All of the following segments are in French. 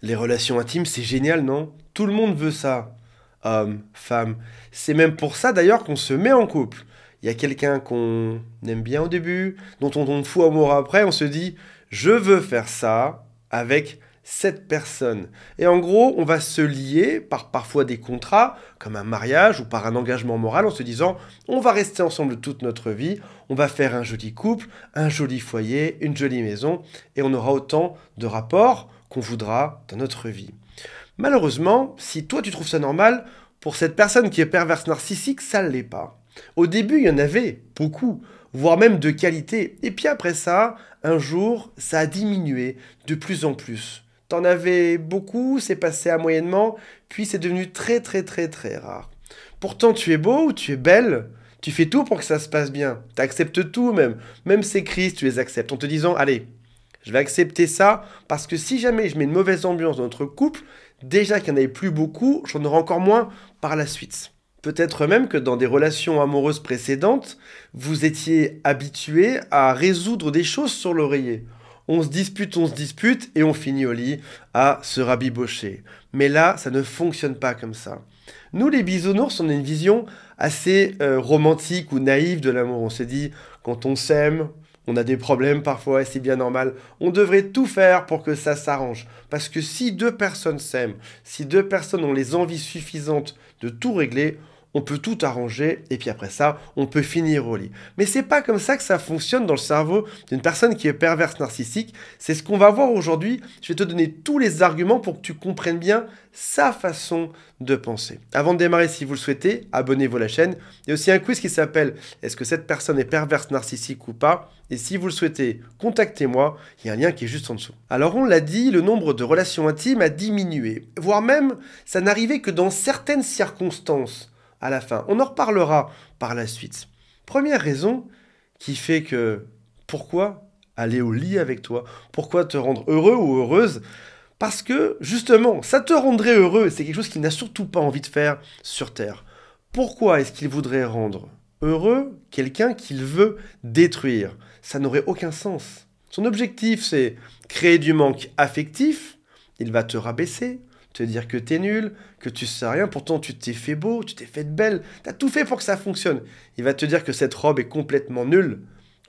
Les relations intimes, c'est génial, non? Tout le monde veut ça. Homme, femme. C'est même pour ça d'ailleurs qu'on se met en couple. Il y a quelqu'un qu'on aime bien au début, dont on tombe fou amoureux après, on se dit, je veux faire ça avec cette personne. Et en gros, on va se lier par parfois des contrats, comme un mariage ou par un engagement moral, en se disant, on va rester ensemble toute notre vie, on va faire un joli couple, un joli foyer, une jolie maison, et on aura autant de rapports qu'on voudra dans notre vie. Malheureusement, si toi tu trouves ça normal, pour cette personne qui est perverse narcissique, ça ne l'est pas. Au début, il y en avait beaucoup, voire même de qualité. Et puis après ça, un jour, ça a diminué de plus en plus. T'en avais beaucoup, c'est passé à moyennement, puis c'est devenu très très très très rare. Pourtant, tu es beau ou tu es belle, tu fais tout pour que ça se passe bien. Tu acceptes tout même. Même ces crises, tu les acceptes en te disant, allez, je vais accepter ça parce que si jamais je mets une mauvaise ambiance dans notre couple, déjà qu'il n'y en avait plus beaucoup, j'en aurai encore moins par la suite. Peut-être même que dans des relations amoureuses précédentes, vous étiez habitué à résoudre des choses sur l'oreiller. On se dispute et on finit au lit à se rabibocher. Mais là, ça ne fonctionne pas comme ça. Nous, les bisounours, on a une vision assez romantique ou naïve de l'amour. On se dit, quand on s'aime, on a des problèmes parfois et c'est bien normal. On devrait tout faire pour que ça s'arrange. Parce que si deux personnes s'aiment, si deux personnes ont les envies suffisantes de tout régler, on peut tout arranger et puis après ça, on peut finir au lit. Mais c'est pas comme ça que ça fonctionne dans le cerveau d'une personne qui est perverse narcissique. C'est ce qu'on va voir aujourd'hui. Je vais te donner tous les arguments pour que tu comprennes bien sa façon de penser. Avant de démarrer, si vous le souhaitez, abonnez-vous à la chaîne. Il y a aussi un quiz qui s'appelle Est-ce que cette personne est perverse narcissique ou pas? Et si vous le souhaitez, contactez-moi. Il y a un lien qui est juste en dessous. Alors on l'a dit, le nombre de relations intimes a diminué. Voire même, ça n'arrivait que dans certaines circonstances. À la fin. On en reparlera par la suite. Première raison qui fait que pourquoi aller au lit avec toi? Pourquoi te rendre heureux ou heureuse? Parce que justement, ça te rendrait heureux. C'est quelque chose qu'il n'a surtout pas envie de faire sur Terre. Pourquoi est-ce qu'il voudrait rendre heureux quelqu'un qu'il veut détruire? Ça n'aurait aucun sens. Son objectif, c'est créer du manque affectif. Il va te rabaisser, te dire que t'es nul, que tu sais rien, pourtant tu t'es fait beau, tu t'es fait belle, t'as tout fait pour que ça fonctionne. Il va te dire que cette robe est complètement nulle,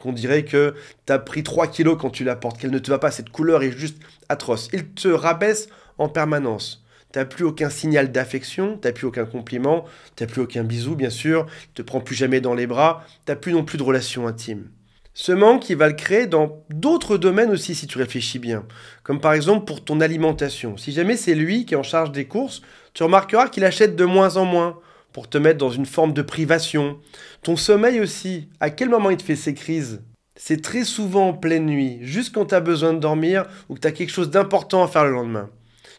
qu'on dirait que t'as pris 3 kilos quand tu la portes, qu'elle ne te va pas, cette couleur est juste atroce. Il te rabaisse en permanence. T'as plus aucun signal d'affection, t'as plus aucun compliment, t'as plus aucun bisou bien sûr, il te prend plus jamais dans les bras, t'as plus non plus de relation intime. Ce manque, il va le créer dans d'autres domaines aussi, si tu réfléchis bien. Comme par exemple pour ton alimentation. Si jamais c'est lui qui est en charge des courses, tu remarqueras qu'il achète de moins en moins pour te mettre dans une forme de privation. Ton sommeil aussi. À quel moment il te fait ces crises? C'est très souvent en pleine nuit, juste quand tu as besoin de dormir ou que tu as quelque chose d'important à faire le lendemain.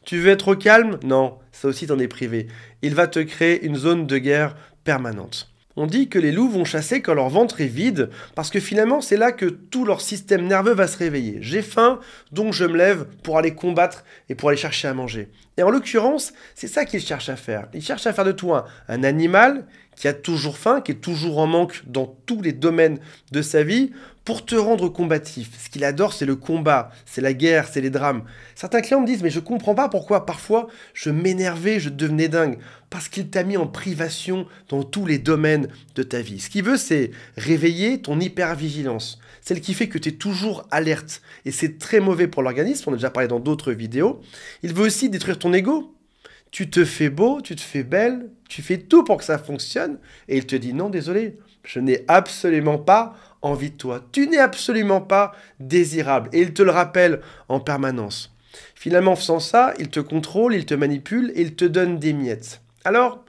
Tu veux être au calme? Non, ça aussi t'en es privé. Il va te créer une zone de guerre permanente. On dit que les loups vont chasser quand leur ventre est vide, parce que finalement c'est là que tout leur système nerveux va se réveiller. J'ai faim, donc je me lève pour aller combattre et pour aller chercher à manger. Et en l'occurrence, c'est ça qu'ils cherchent à faire. Ils cherchent à faire de toi un animal qui a toujours faim, qui est toujours en manque dans tous les domaines de sa vie, pour te rendre combatif. Ce qu'il adore, c'est le combat, c'est la guerre, c'est les drames. Certains clients me disent, mais je comprends pas pourquoi parfois je m'énervais, je devenais dingue. Parce qu'il t'a mis en privation dans tous les domaines de ta vie. Ce qu'il veut, c'est réveiller ton hypervigilance. Celle qui fait que tu es toujours alerte. Et c'est très mauvais pour l'organisme, on a déjà parlé dans d'autres vidéos. Il veut aussi détruire ton ego. Tu te fais beau, tu te fais belle, tu fais tout pour que ça fonctionne. Et il te dit, non, désolé, je n'ai absolument pas envie de toi. Tu n'es absolument pas désirable. Et il te le rappelle en permanence. Finalement, en faisant ça, il te contrôle, il te manipule et il te donne des miettes. Alors,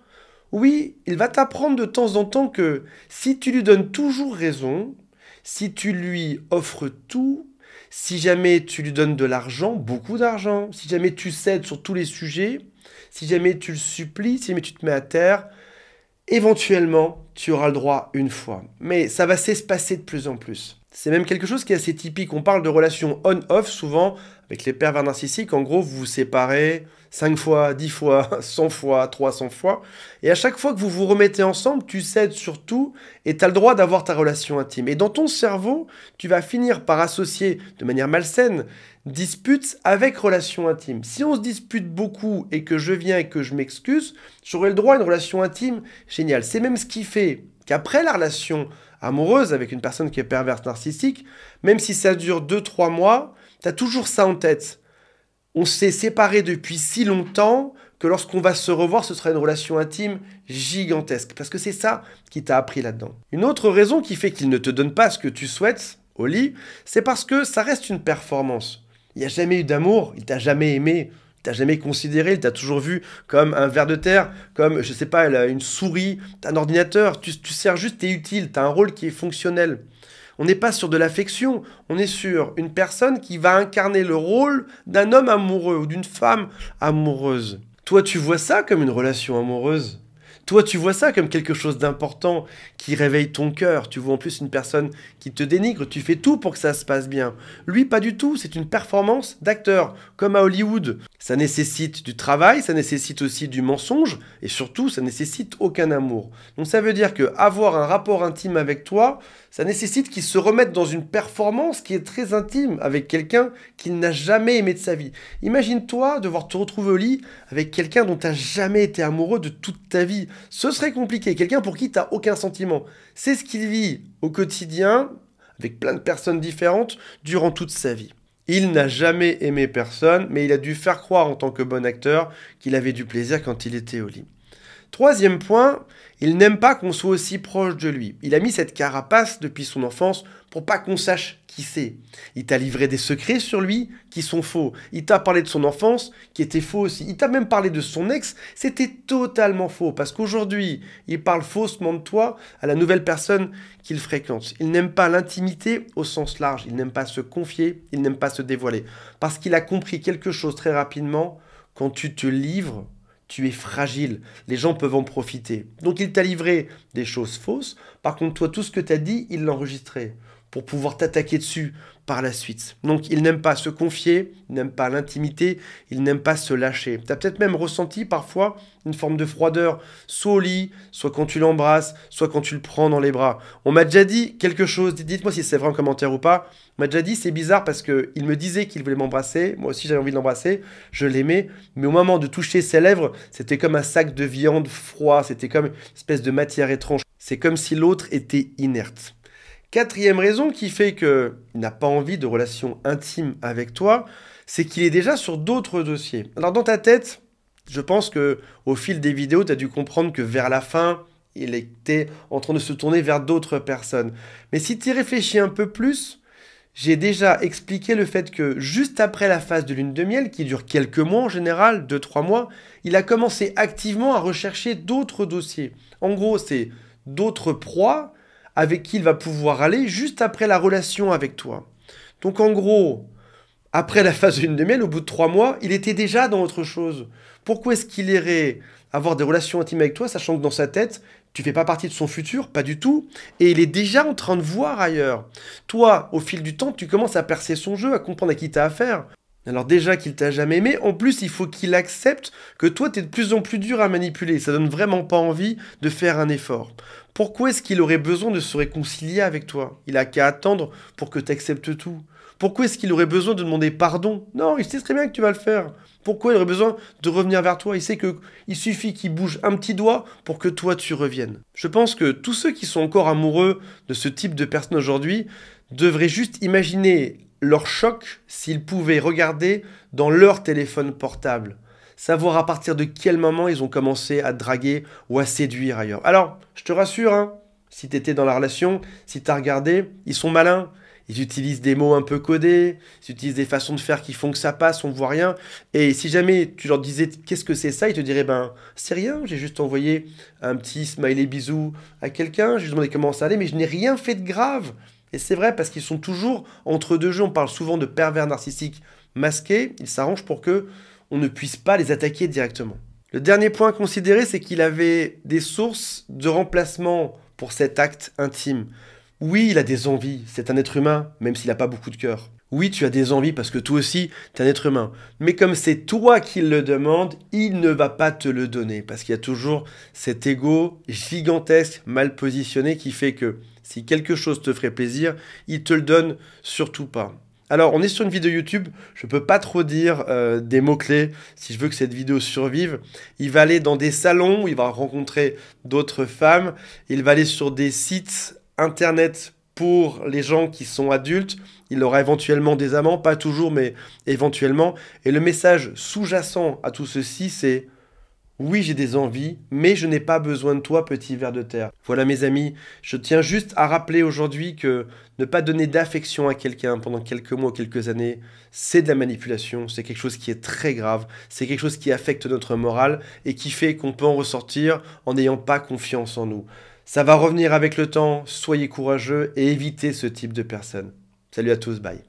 oui, il va t'apprendre de temps en temps que si tu lui donnes toujours raison, si tu lui offres tout, si jamais tu lui donnes de l'argent, beaucoup d'argent, si jamais tu cèdes sur tous les sujets, si jamais tu le supplies, si jamais tu te mets à terre, éventuellement, tu auras le droit une fois. Mais ça va s'espacer de plus en plus. C'est même quelque chose qui est assez typique. On parle de relations on-off souvent avec les pervers narcissiques. En gros, vous vous séparez 5 fois, 10 fois, 100 fois, 300 fois. Et à chaque fois que vous vous remettez ensemble, tu cèdes sur tout et tu as le droit d'avoir ta relation intime. Et dans ton cerveau, tu vas finir par associer de manière malsaine dispute avec relation intime. Si on se dispute beaucoup et que je viens et que je m'excuse, j'aurai le droit à une relation intime géniale. C'est même ce qui fait qu'après la relation amoureuse avec une personne qui est perverse narcissique, même si ça dure 2-3 mois, tu as toujours ça en tête. On s'est séparés depuis si longtemps que lorsqu'on va se revoir, ce sera une relation intime gigantesque. Parce que c'est ça qui t'a appris là-dedans. Une autre raison qui fait qu'il ne te donne pas ce que tu souhaites au lit, c'est parce que ça reste une performance. Il n'y a jamais eu d'amour, il t'a jamais aimé, il t'a jamais considéré, il t'a toujours vu comme un ver de terre, comme, je sais pas, une souris, un ordinateur. Tu sers juste, t'es utile, t'as un rôle qui est fonctionnel. On n'est pas sur de l'affection, on est sur une personne qui va incarner le rôle d'un homme amoureux ou d'une femme amoureuse. Toi, tu vois ça comme une relation amoureuse? Toi, tu vois ça comme quelque chose d'important qui réveille ton cœur. Tu vois en plus une personne qui te dénigre. Tu fais tout pour que ça se passe bien. Lui, pas du tout. C'est une performance d'acteur, comme à Hollywood. Ça nécessite du travail, ça nécessite aussi du mensonge, et surtout, ça nécessite aucun amour. Donc ça veut dire que avoir un rapport intime avec toi, ça nécessite qu'il se remette dans une performance qui est très intime avec quelqu'un qu'il n'a jamais aimé de sa vie. Imagine-toi devoir te retrouver au lit avec quelqu'un dont tu n'as jamais été amoureux de toute ta vie. Ce serait compliqué. Quelqu'un pour qui tu n'as aucun sentiment. C'est ce qu'il vit au quotidien, avec plein de personnes différentes, durant toute sa vie. Il n'a jamais aimé personne, mais il a dû faire croire en tant que bon acteur qu'il avait du plaisir quand il était au lit. Troisième point, il n'aime pas qu'on soit aussi proche de lui. Il a mis cette carapace depuis son enfance pour pas qu'on sache qui c'est. Il t'a livré des secrets sur lui qui sont faux. Il t'a parlé de son enfance qui était faux aussi. Il t'a même parlé de son ex, c'était totalement faux. Parce qu'aujourd'hui, il parle faussement de toi à la nouvelle personne qu'il fréquente. Il n'aime pas l'intimité au sens large. Il n'aime pas se confier, il n'aime pas se dévoiler. Parce qu'il a compris quelque chose très rapidement. Quand tu te livres, tu es fragile, les gens peuvent en profiter. Donc il t'a livré des choses fausses, par contre toi tout ce que tu as dit, il l'a enregistré pour pouvoir t'attaquer dessus par la suite. Donc il n'aime pas se confier, il n'aime pas l'intimité, il n'aime pas se lâcher. Tu as peut-être même ressenti parfois une forme de froideur, soit au lit, soit quand tu l'embrasses, soit quand tu le prends dans les bras. On m'a déjà dit quelque chose, dites-moi si c'est vrai en commentaire ou pas, on m'a déjà dit c'est bizarre parce qu'il me disait qu'il voulait m'embrasser, moi aussi j'avais envie de l'embrasser, je l'aimais, mais au moment de toucher ses lèvres, c'était comme un sac de viande froid, c'était comme une espèce de matière étrange. C'est comme si l'autre était inerte. Quatrième raison qui fait qu'il n'a pas envie de relation intime avec toi, c'est qu'il est déjà sur d'autres dossiers. Alors dans ta tête, je pense que au fil des vidéos, tu as dû comprendre que vers la fin, il était en train de se tourner vers d'autres personnes. Mais si tu y réfléchis un peu plus, j'ai déjà expliqué le fait que juste après la phase de lune de miel, qui dure quelques mois en général, 2-3 mois, il a commencé activement à rechercher d'autres dossiers. En gros, c'est d'autres proies avec qui il va pouvoir aller juste après la relation avec toi. Donc en gros, après la phase de lune de miel, au bout de 3 mois, il était déjà dans autre chose. Pourquoi est-ce qu'il irait avoir des relations intimes avec toi, sachant que dans sa tête, tu fais pas partie de son futur, pas du tout, et il est déjà en train de voir ailleurs. Toi, au fil du temps, tu commences à percer son jeu, à comprendre à qui tu as affaire. Alors déjà qu'il t'a jamais aimé, en plus il faut qu'il accepte que toi t'es de plus en plus dur à manipuler, ça donne vraiment pas envie de faire un effort. Pourquoi est-ce qu'il aurait besoin de se réconcilier avec toi? Il a qu'à attendre pour que tu acceptes tout. Pourquoi est-ce qu'il aurait besoin de demander pardon? Non, il sait très bien que tu vas le faire. Pourquoi il aurait besoin de revenir vers toi? Il sait qu'il suffit qu'il bouge un petit doigt pour que toi tu reviennes. Je pense que tous ceux qui sont encore amoureux de ce type de personne aujourd'hui devraient juste imaginer leur choc s'ils pouvaient regarder dans leur téléphone portable. Savoir à partir de quel moment ils ont commencé à draguer ou à séduire ailleurs. Alors, je te rassure, hein, si tu étais dans la relation, si tu as regardé, ils sont malins. Ils utilisent des mots un peu codés, ils utilisent des façons de faire qui font que ça passe, on ne voit rien. Et si jamais tu leur disais qu'est-ce que c'est ça, ils te diraient ben c'est rien, j'ai juste envoyé un petit smiley bisou à quelqu'un, j'ai demandé comment ça allait, mais je n'ai rien fait de grave. Et c'est vrai parce qu'ils sont toujours entre deux jeux, on parle souvent de pervers narcissiques masqués, ils s'arrangent pour que on ne puisse pas les attaquer directement. Le dernier point à considérer, c'est qu'il avait des sources de remplacement pour cet acte intime. Oui, il a des envies, c'est un être humain, même s'il n'a pas beaucoup de cœur. Oui, tu as des envies parce que toi aussi, tu es un être humain. Mais comme c'est toi qui le demande, il ne va pas te le donner. Parce qu'il y a toujours cet ego gigantesque, mal positionné, qui fait que si quelque chose te ferait plaisir, il te le donne surtout pas. Alors, on est sur une vidéo YouTube, je peux pas trop dire des mots-clés si je veux que cette vidéo survive. Il va aller dans des salons où il va rencontrer d'autres femmes. Il va aller sur des sites internet pour les gens qui sont adultes. Il aura éventuellement des amants, pas toujours, mais éventuellement. Et le message sous-jacent à tout ceci, c'est oui, j'ai des envies, mais je n'ai pas besoin de toi, petit ver de terre. Voilà mes amis, je tiens juste à rappeler aujourd'hui que ne pas donner d'affection à quelqu'un pendant quelques mois ou quelques années, c'est de la manipulation, c'est quelque chose qui est très grave, c'est quelque chose qui affecte notre morale et qui fait qu'on peut en ressortir en n'ayant pas confiance en nous. Ça va revenir avec le temps, soyez courageux et évitez ce type de personnes. Salut à tous, bye.